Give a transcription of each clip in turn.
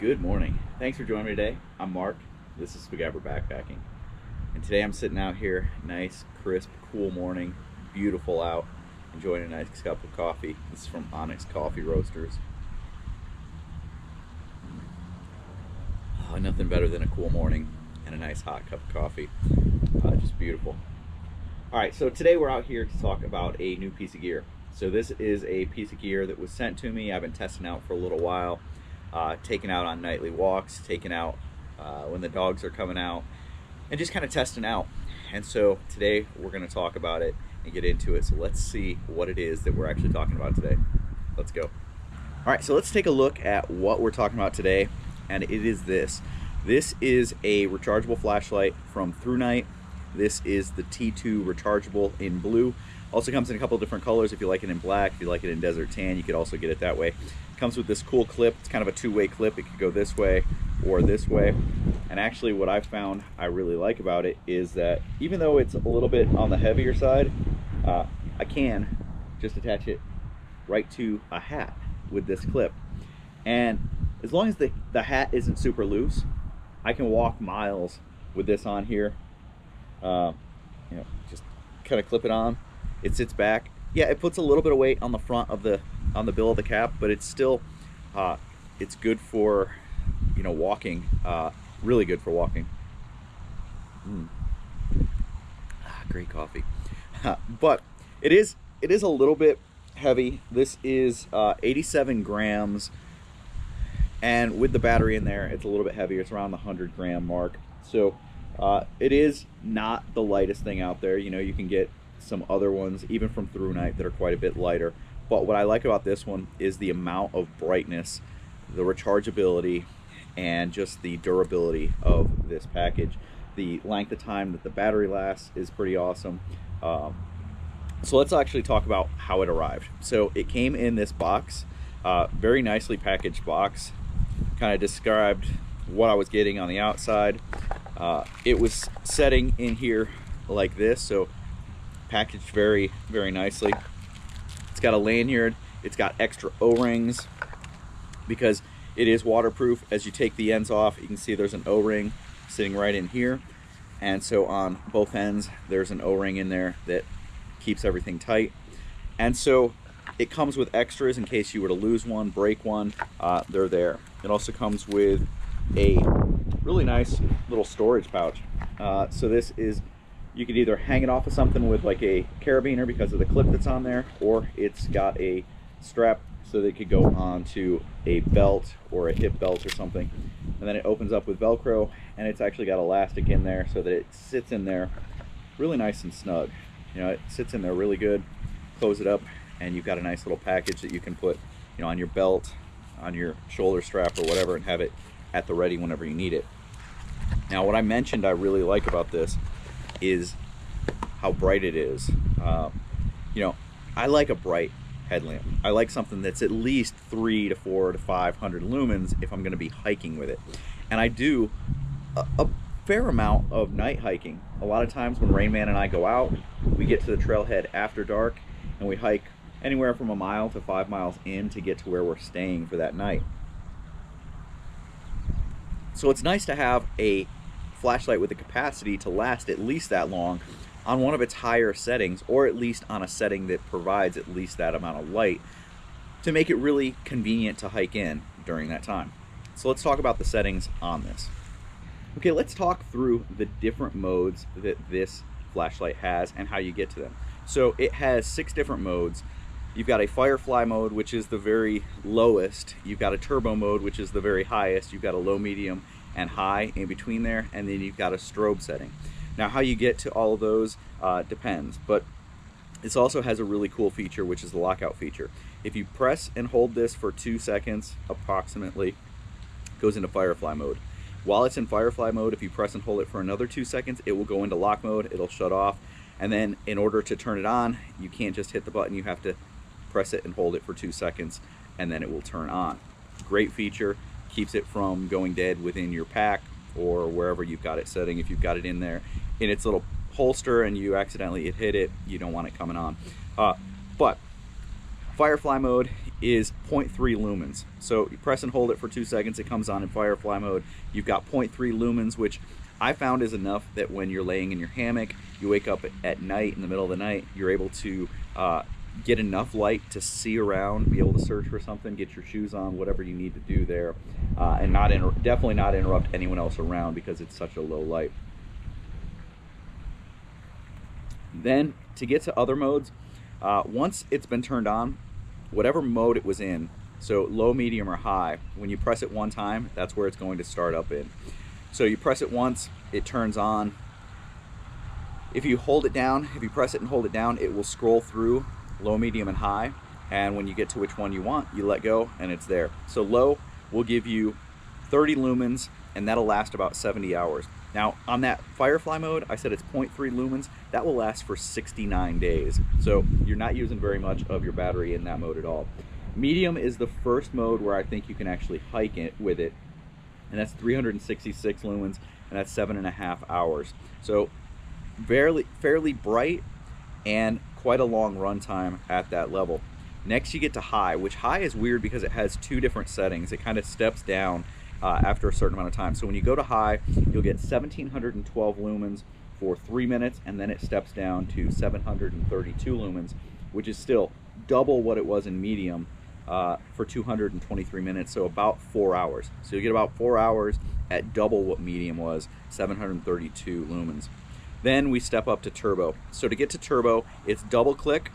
Good morning. Thanks for joining me today. I'm Mark. This is Spiguyver Backpacking. And today I'm sitting out here, nice, crisp, cool morning, beautiful out, enjoying a nice cup of coffee. This is from Onyx Coffee Roasters. Oh, nothing better than a cool morning and a nice hot cup of coffee. Just beautiful. All right, so today we're out here to talk about a new piece of gear. So this is a piece of gear that was sent to me. I've been testing out for a little while. Taking out on nightly walks, taking out when the dogs are coming out, and just kind of testing out. And so today we're going to talk about it and get into it. So let's see what it is that we're actually talking about today. Let's go. All right, so let's take a look at what we're talking about today, and it is this. This is a rechargeable flashlight from Thrunite. This is the T2 rechargeable in blue. Also comes in a couple of different colors. If you like it in black, if you like it in desert tan, you could also get it that way. Comes with this cool clip. It's kind of a two-way clip. It could go this way or this way. And actually what I found I really like about it is that even though it's a little bit on the heavier side, I can just attach it right to a hat with this clip. And as long as the hat isn't super loose, I can walk miles with this on here. Just kind of clip it on. It sits back. Yeah, it puts a little bit of weight on the front of the bill of the cap, but it's still it's good for walking. Really good for walking. Great coffee. But it is a little bit heavy. This is 87 grams, and with the battery in there, it's a little bit heavier. It's around the 100-gram mark. So it is not the lightest thing out there. You can get some other ones, even from Thrunite, that are quite a bit lighter. But what I like about this one is the amount of brightness, the rechargeability, and just the durability of this package. The length of time that the battery lasts is pretty awesome. So let's actually talk about how it arrived. So it came in this box, very nicely packaged box. Kind of described what I was getting on the outside. It was setting in here like this, so packaged very, very nicely. It's got a lanyard. It's got extra O-rings because it is waterproof. As you take the ends off, you can see there's an O-ring sitting right in here. And so on both ends, there's an O-ring in there that keeps everything tight. And so it comes with extras in case you were to lose one, break one, they're there. It also comes with a really nice little storage pouch. So this is, you could either hang it off of something with like a carabiner because of the clip that's on there, or it's got a strap so that it could go onto a belt or a hip belt or something. And then it opens up with Velcro, and it's actually got elastic in there so that it sits in there really nice and snug. It sits in there really good. Close it up, and you've got a nice little package that you can put on your belt, on your shoulder strap or whatever, and have it at the ready whenever you need it. Now, what I mentioned I really like about this is how bright it is. I like a bright headlamp. I like something that's at least 300 to 400 to 500 lumens if I'm going to be hiking with it. And I do a fair amount of night hiking. A lot of times when Rain Man and I go out, we get to the trailhead after dark, and we hike anywhere from 1 mile to 5 miles in to get to where we're staying for that night. So it's nice to have a flashlight with the capacity to last at least that long on one of its higher settings, or at least on a setting that provides at least that amount of light to make it really convenient to hike in during that time. So let's talk about the settings on this. Okay, let's talk through the different modes that this flashlight has and how you get to them. So it has 6 different modes. You've got a Firefly mode, which is the very lowest. You've got a Turbo mode, which is the very highest. You've got a low, medium, and high in between there, and then you've got a strobe setting. Now, how you get to all of those depends, but this also has a really cool feature, which is the lockout feature. If you press and hold this for 2 seconds, approximately, it goes into Firefly mode. While it's in Firefly mode, if you press and hold it for another 2 seconds, it will go into lock mode, it'll shut off, and then in order to turn it on, you can't just hit the button, you have to press it and hold it for 2 seconds, and then it will turn on. Great feature. Keeps it from going dead within your pack or wherever you've got it setting. If you've got it in there in its little holster and you accidentally hit it, you don't want it coming on. But Firefly mode, is 0.3 lumens. So you press and hold it for 2 seconds, it comes on in firefly mode. You've got 0.3 lumens, which I found is enough that when you're laying in your hammock, you wake up at night, in the middle of the night, you're able to get enough light to see around, be able to search for something, get your shoes on, whatever you need to do there, and definitely not interrupt anyone else around because it's such a low light. Then to get to other modes, once it's been turned on, whatever mode it was in, so low, medium, or high, when you press it one time, that's where it's going to start up in. So you press it once, it turns on. If you hold it down, if you press it and hold it down, it will scroll through low, medium, and high. And when you get to which one you want, you let go and it's there. So low will give you 30 lumens and that'll last about 70 hours. Now on that firefly mode, I said it's 0.3 lumens. That will last for 69 days. So you're not using very much of your battery in that mode at all. Medium is the first mode where I think you can actually hike it with it. And that's 366 lumens, and that's 7.5 hours. So fairly bright and quite a long run time at that level. Next you get to high, which high is weird because it has 2 different settings. It kind of steps down after a certain amount of time. So when you go to high, you'll get 1712 lumens for 3 minutes, and then it steps down to 732 lumens, which is still double what it was in medium for 223 minutes, so about 4 hours. So you get about 4 hours at double what medium was, 732 lumens. Then we step up to turbo. So to get to turbo, it's double click.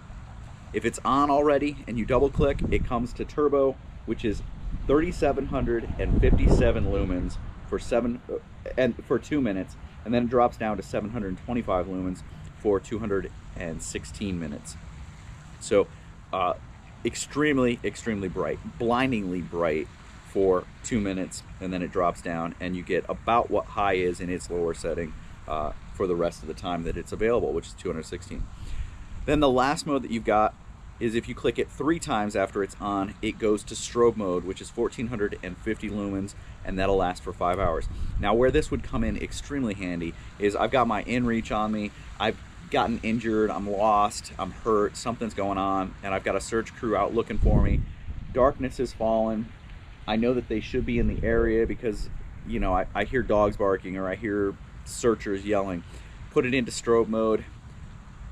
If it's on already and you double click, it comes to turbo, which is 3,757 lumens for 2 minutes, and then it drops down to 725 lumens for 216 minutes. So extremely bright, blindingly bright for 2 minutes, and then it drops down and you get about what high is in its lower setting for the rest of the time that it's available, which is 216. Then the last mode that you've got is if you click it 3 times after it's on, it goes to strobe mode, which is 1450 lumens, and that'll last for 5 hours. Now where this would come in extremely handy is I've got my inReach on me, I've gotten injured, I'm lost, I'm hurt, something's going on, and I've got a search crew out looking for me. Darkness has fallen. I know that they should be in the area because, you know, I hear dogs barking or I hear searchers yelling. Put it into strobe mode,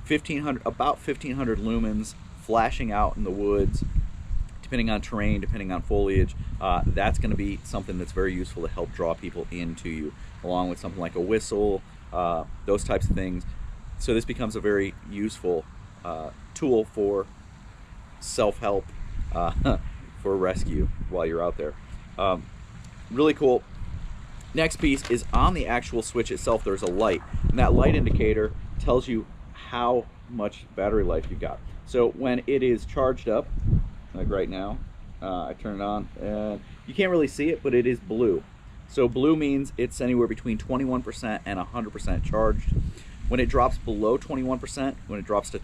about 1500 lumens flashing out in the woods, depending on terrain, depending on foliage. That's going to be something that's very useful to help draw people into you, along with something like a whistle, those types of things. So this becomes a very useful tool for self-help, for rescue while you're out there. Really cool. Next piece is on the actual switch itself, there's a light, and that light indicator tells you how much battery life you've got. So when it is charged up, like right now, I turn it on, and you can't really see it, but it is blue. So blue means it's anywhere between 21% and 100% charged. When it drops below 21%, when it drops to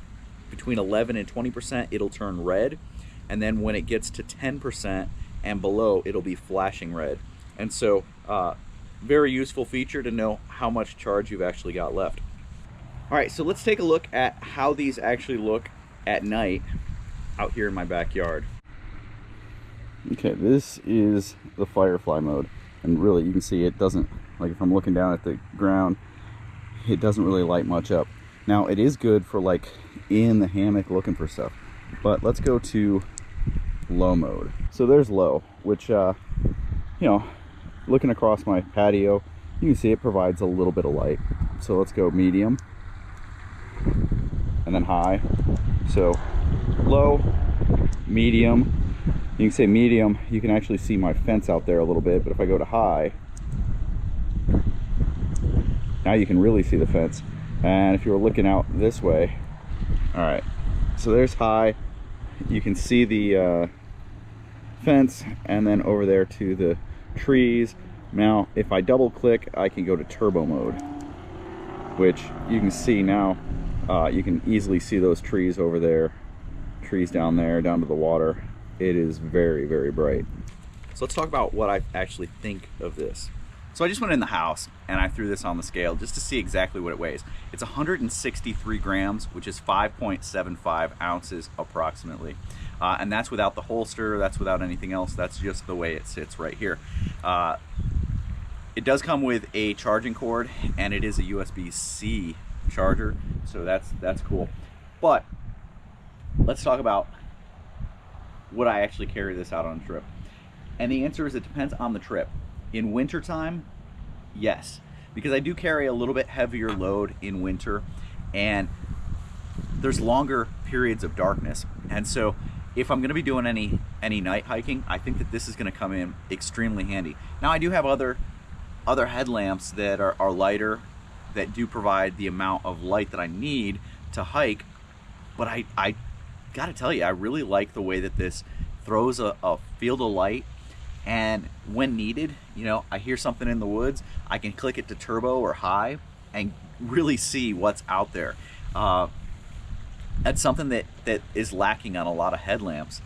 between 11 and 20%, it'll turn red. And then when it gets to 10% and below, it'll be flashing red. And so, very useful feature to know how much charge you've actually got left. All right, so let's take a look at how these actually look at night out here in my backyard. Okay, this is the firefly mode. And really, you can see it doesn't, like if I'm looking down at the ground, it doesn't really light much up. Now it is good for like in the hammock looking for stuff, but let's go to low mode. So there's low, which you know, looking across my patio, you can see it provides a little bit of light. So let's go medium and then high. So low, medium. You can say medium, you can actually see my fence out there a little bit, but if I go to high, now you can really see the fence. And if you were looking out this way, all right, so there's high, you can see the fence, and then over there to the trees. Now if I double click, I can go to turbo mode, which you can see now. You can easily see those trees over there, trees down there, down to the water. It is very bright. So let's talk about what I actually think of this. So I just went in the house and I threw this on the scale just to see exactly what it weighs. It's 163 grams, which is 5.75 ounces approximately. And that's without the holster, that's without anything else, that's just the way it sits right here. It does come with a charging cord, and it is a USB-C charger, so that's cool. But let's talk about would I actually carry this out on a trip? And the answer is it depends on the trip. In wintertime, yes, because I do carry a little bit heavier load in winter, and there's longer periods of darkness. And so if I'm gonna be doing any night hiking, I think that this is gonna come in extremely handy. Now I do have other headlamps that are lighter, that do provide the amount of light that I need to hike, but I gotta tell you, I really like the way that this throws a field of light, and when needed, you know, I hear something in the woods, I can click it to turbo or high and really see what's out there. That's something that is lacking on a lot of headlamps,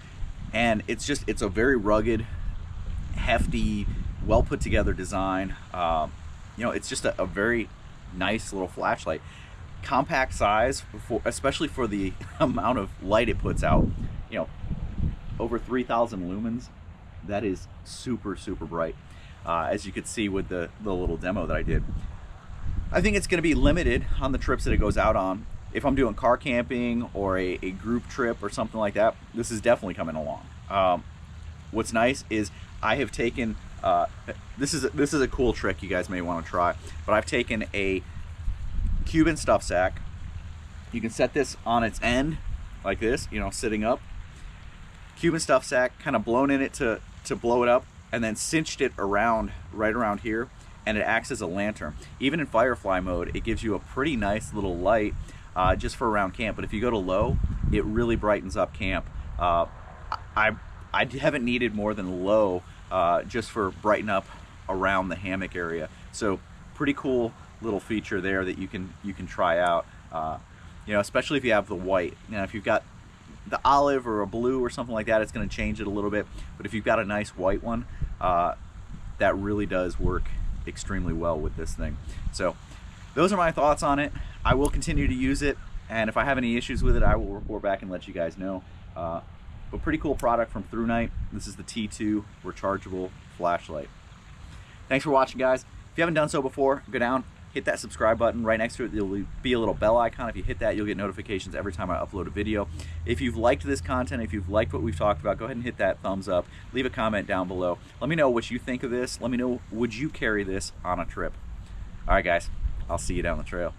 and it's a very rugged, hefty, well put together design. You know, it's just a very nice little flashlight, compact size, especially for the amount of light it puts out. You know, over 3,000 lumens. That is super bright, as you could see with the little demo that I did. I think it's going to be limited on the trips that it goes out on. If I'm doing car camping or a group trip or something like that, this is definitely coming along. What's nice is I have taken this is a cool trick you guys may want to try, but I've taken a Cuban stuff sack. You can set this on its end like this, you know, sitting up. Cuban stuff sack, kind of blown in it to blow it up, and then cinched it around right around here, and it acts as a lantern. Even in firefly mode, it gives you a pretty nice little light just for around camp. But if you go to low, it really brightens up camp. I haven't needed more than low just for brighten up around the hammock area. So pretty cool little feature there that you can try out. You know, especially if you have the white. You know, if you've got the olive or a blue or something like that, it's going to change it a little bit. But if you've got a nice white one, that really does work extremely well with this thing. So those are my thoughts on it. I will continue to use it, and if I have any issues with it, I will report back and let you guys know. But pretty cool product from Thrunite. This is the T2 rechargeable flashlight. Thanks for watching, guys. If you haven't done so before, go down, hit that subscribe button. Right next to it, there'll be a little bell icon. If you hit that, you'll get notifications every time I upload a video. If you've liked this content, if you've liked what we've talked about, go ahead and hit that thumbs up. Leave a comment down below. Let me know what you think of this. Let me know, would you carry this on a trip? All right, guys, I'll see you down the trail.